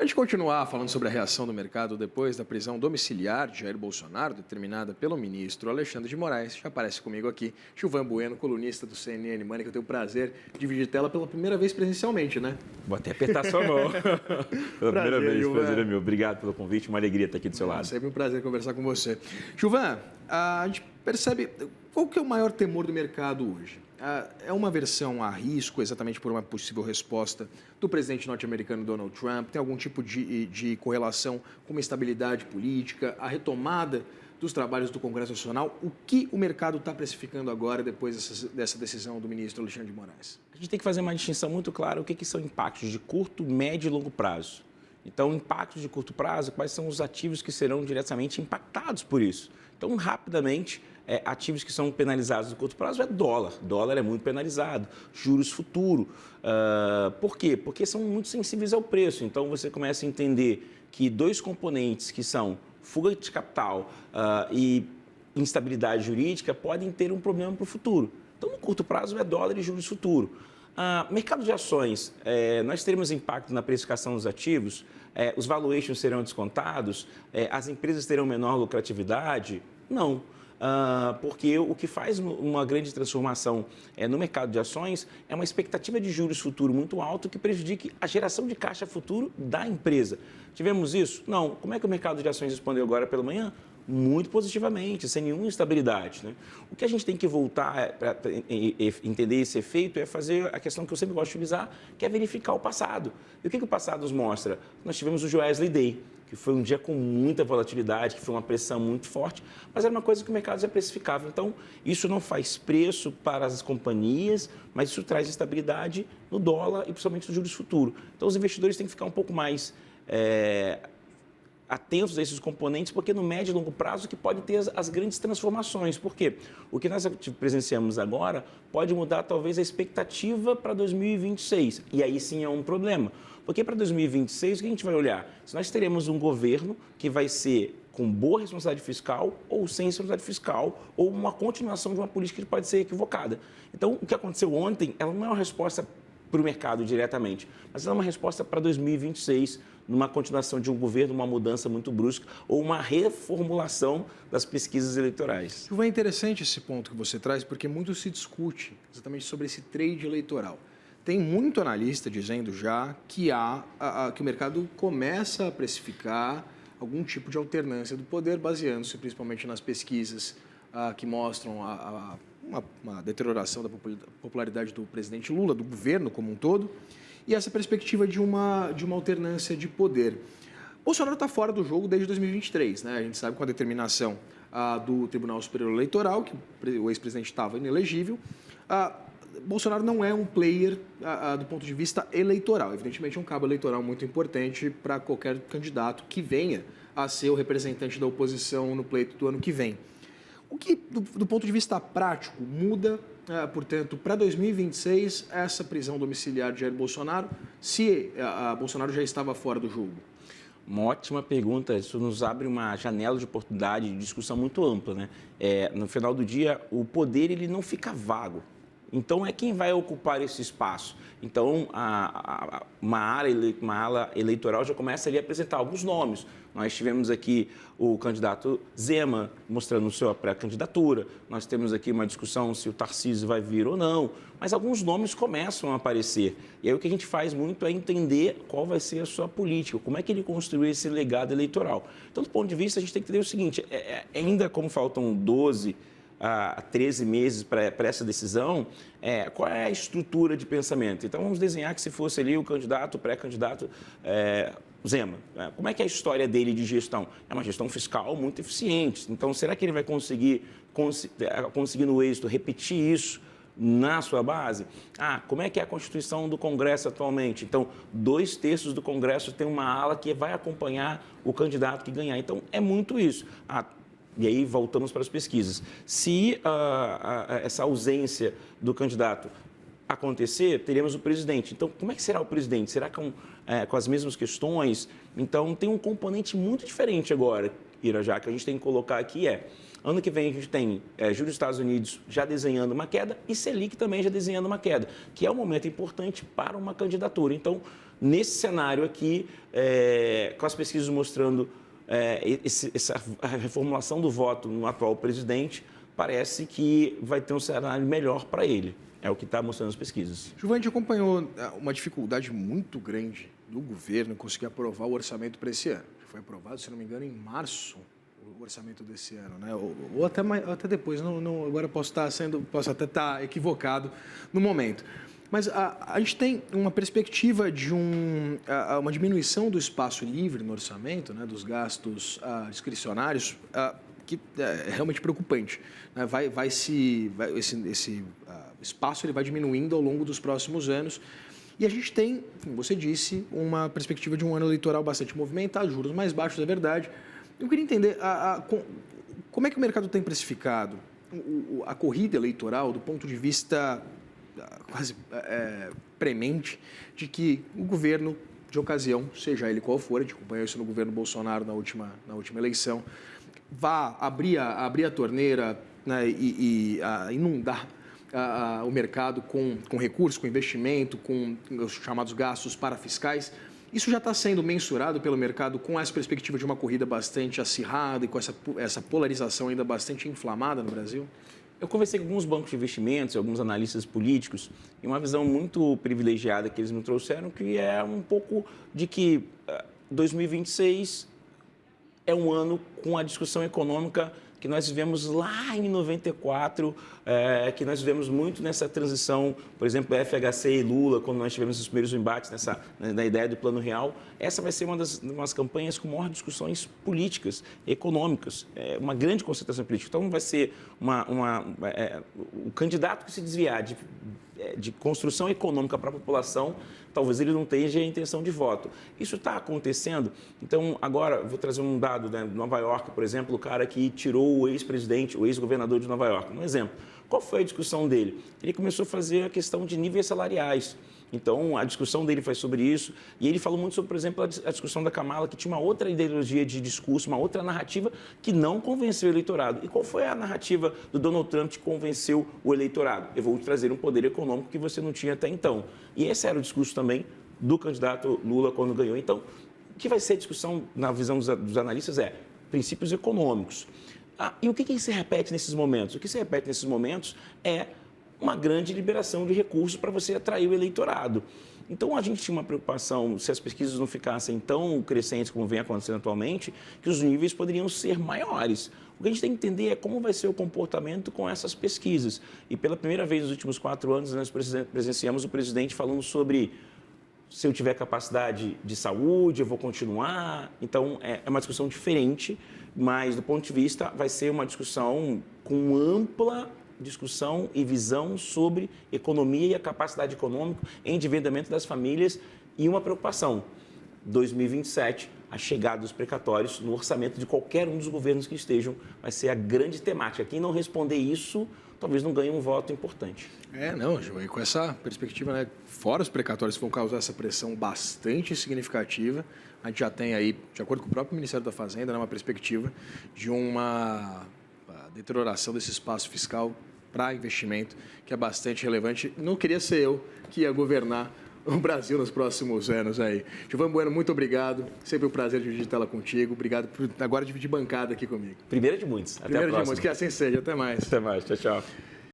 A gente continuar falando sobre a reação do mercado depois da prisão domiciliar de Jair Bolsonaro, determinada pelo ministro Alexandre de Moraes, já aparece comigo aqui Gilvan Bueno, colunista do CNN Money, que eu tenho o prazer de dividir tela pela primeira vez presencialmente, né? Vou até apertar sua mão. Pela primeira vez, Gilvan. prazer é meu. Obrigado pelo convite, uma alegria estar aqui do seu lado. Sempre um prazer conversar com você. Gilvan, a gente percebe qual que é o maior temor do mercado hoje? É uma versão a risco, exatamente por uma possível resposta do presidente norte-americano Donald Trump? Tem algum tipo de correlação com uma estabilidade política? A retomada dos trabalhos do Congresso Nacional? O que o mercado está precificando agora, depois dessa decisão do ministro Alexandre de Moraes? A gente tem que fazer uma distinção muito clara o que são impactos de curto, médio e longo prazo. Então, impactos de curto prazo, quais são os ativos que serão diretamente impactados por isso? Então, rapidamente, ativos que são penalizados no curto prazo é dólar. Dólar é muito penalizado. Juros futuro. Por quê? Porque são muito sensíveis ao preço. Então, você começa a entender que dois componentes que são fuga de capital e instabilidade jurídica podem ter um problema para o futuro. Então, no curto prazo é dólar e juros futuro. Mercado de ações, nós teremos impacto na precificação dos ativos, os valuations serão descontados, as empresas terão menor lucratividade? Não. Porque o que faz uma grande transformação no mercado de ações é uma expectativa de juros futuro muito alto que prejudique a geração de caixa futuro da empresa. Tivemos isso? Não. Como é que o mercado de ações respondeu agora pela manhã? Muito positivamente, sem nenhuma instabilidade, né? O que a gente tem que voltar para entender esse efeito é fazer a questão que eu sempre gosto de utilizar, que é verificar o passado. E o que o passado nos mostra? Nós tivemos o Joesley Day, que foi um dia com muita volatilidade, que foi uma pressão muito forte, mas era uma coisa que o mercado já precificava. Então, isso não faz preço para as companhias, mas isso traz estabilidade no dólar e principalmente nos juros futuros. Então, os investidores têm que ficar um pouco mais atentos a esses componentes, porque no médio e longo prazo que pode ter as grandes transformações. Por quê? O que nós presenciamos agora pode mudar talvez a expectativa para 2026. E aí sim é um problema. Porque para 2026, o que a gente vai olhar? Se nós teremos um governo que vai ser com boa responsabilidade fiscal ou sem responsabilidade fiscal, ou uma continuação de uma política que pode ser equivocada. Então, o que aconteceu ontem, ela não é uma resposta para o mercado diretamente, mas ela é uma resposta para 2026, numa continuação de um governo, uma mudança muito brusca ou uma reformulação das pesquisas eleitorais. É interessante esse ponto que você traz, porque muito se discute exatamente sobre esse trade eleitoral. Tem muito analista dizendo já que que o mercado começa a precificar algum tipo de alternância do poder, baseando-se principalmente nas pesquisas que mostram uma deterioração da popularidade do presidente Lula, do governo como um todo, e essa perspectiva de uma alternância de poder. Bolsonaro está fora do jogo desde 2023, né? A gente sabe com a determinação do Tribunal Superior Eleitoral, que o ex-presidente estava inelegível. Bolsonaro não é um player do ponto de vista eleitoral. Evidentemente, é um cabo eleitoral muito importante para qualquer candidato que venha a ser o representante da oposição no pleito do ano que vem. O que, do ponto de vista prático, muda, portanto, para 2026, essa prisão domiciliar de Jair Bolsonaro, se Bolsonaro já estava fora do jogo? Uma ótima pergunta, isso nos abre uma janela de oportunidade de discussão muito ampla, né? No final do dia, o poder ele não fica vago. Então, é quem vai ocupar esse espaço. Então, uma ala eleitoral já começa ali a apresentar alguns nomes. Nós tivemos aqui o candidato Zema mostrando sua pré-candidatura. Nós temos aqui uma discussão se o Tarcísio vai vir ou não. Mas alguns nomes começam a aparecer. E aí o que a gente faz muito é entender qual vai ser a sua política, como é que ele construiu esse legado eleitoral. Então, do ponto de vista, a gente tem que entender o seguinte, ainda como faltam 12 a 13 meses para essa decisão, qual é a estrutura de pensamento? Então, vamos desenhar que se fosse ali o candidato, o pré-candidato Zema. Como é que é a história dele de gestão? É uma gestão fiscal muito eficiente. Então, será que ele vai conseguir no êxito, repetir isso na sua base? Como é que é a Constituição do Congresso atualmente? Então, 2/3 do Congresso tem uma ala que vai acompanhar o candidato que ganhar. Então, é muito isso. E aí voltamos para as pesquisas. Se essa ausência do candidato acontecer, teremos o presidente. Então, como é que será o presidente? Será com as mesmas questões? Então, tem um componente muito diferente agora, Irajá, que a gente tem que colocar aqui ano que vem a gente tem juros dos Estados Unidos já desenhando uma queda e Selic também já desenhando uma queda, que é um momento importante para uma candidatura. Então, nesse cenário aqui, com as pesquisas mostrando essa reformulação do voto no atual presidente, parece que vai ter um cenário melhor para ele. É o que está mostrando as pesquisas. Gilvan, a gente acompanhou uma dificuldade muito grande do governo em conseguir aprovar o orçamento para esse ano. Foi aprovado, se não me engano, em março, o orçamento desse ano, né? Ou até depois, agora posso até estar equivocado no momento. Mas a gente tem uma perspectiva de uma diminuição do espaço livre no orçamento, né, dos gastos discricionários, que é realmente preocupante. Né? Esse espaço ele vai diminuindo ao longo dos próximos anos. E a gente tem, como você disse, uma perspectiva de um ano eleitoral bastante movimentado, juros mais baixos, é verdade. Eu queria entender como é que o mercado tem precificado a corrida eleitoral do ponto de vista quase premente de que o governo de ocasião, seja ele qual for, a gente acompanhou isso no governo Bolsonaro na última eleição, vá abrir a torneira, né, e inundar o mercado com recursos, com investimento, com os chamados gastos parafiscais. Isso já está sendo mensurado pelo mercado com essa perspectiva de uma corrida bastante acirrada e com essa polarização ainda bastante inflamada no Brasil? Eu conversei com alguns bancos de investimentos, alguns analistas políticos, e uma visão muito privilegiada que eles me trouxeram, que é um pouco de que 2026 é um ano com a discussão econômica que nós vivemos lá em 94, que nós vivemos muito nessa transição, por exemplo, FHC e Lula, quando nós tivemos os primeiros embates na ideia do Plano Real. Essa vai ser uma das campanhas com maiores discussões políticas, econômicas, uma grande concentração política. Então, vai ser o candidato que se desviar de construção econômica para a população, talvez ele não tenha a intenção de voto. Isso está acontecendo. Então, agora, vou trazer um dado, né? Nova York, por exemplo, o cara que tirou o ex-presidente, o ex-governador de Nova York. Um exemplo. Qual foi a discussão dele? Ele começou a fazer a questão de níveis salariais. Então, a discussão dele foi sobre isso. E ele falou muito sobre, por exemplo, a discussão da Kamala, que tinha uma outra ideologia de discurso, uma outra narrativa que não convenceu o eleitorado. E qual foi a narrativa do Donald Trump que convenceu o eleitorado? Eu vou te trazer um poder econômico que você não tinha até então. E esse era o discurso também do candidato Lula quando ganhou. Então, o que vai ser a discussão, na visão dos analistas, é princípios econômicos. E o que se repete nesses momentos? O que se repete nesses momentos é uma grande liberação de recursos para você atrair o eleitorado. Então, a gente tinha uma preocupação, se as pesquisas não ficassem tão crescentes como vem acontecendo atualmente, que os níveis poderiam ser maiores. O que a gente tem que entender é como vai ser o comportamento com essas pesquisas. E pela primeira vez nos últimos 4 anos, nós presenciamos o presidente falando sobre se eu tiver capacidade de saúde, eu vou continuar. Então, é uma discussão diferente, mas do ponto de vista, vai ser uma discussão com ampla discussão e visão sobre economia e a capacidade econômica, endividamento das famílias e uma preocupação. 2027, a chegada dos precatórios no orçamento de qualquer um dos governos que estejam, vai ser a grande temática. Quem não responder isso, talvez não ganhe um voto importante. Não, Gil, e com essa perspectiva, né, fora os precatórios que vão causar essa pressão bastante significativa, a gente já tem aí, de acordo com o próprio Ministério da Fazenda, né, uma perspectiva de uma deterioração desse espaço fiscal para investimento, que é bastante relevante. Não queria ser eu que ia governar o Brasil nos próximos anos aí. Gilvan Bueno, muito obrigado. Sempre um prazer dividir tela contigo. Obrigado por agora dividir bancada aqui comigo. Primeira de muitos. Até a próxima. Primeira de muitos. Que assim seja. Até mais. Até mais. Tchau, tchau.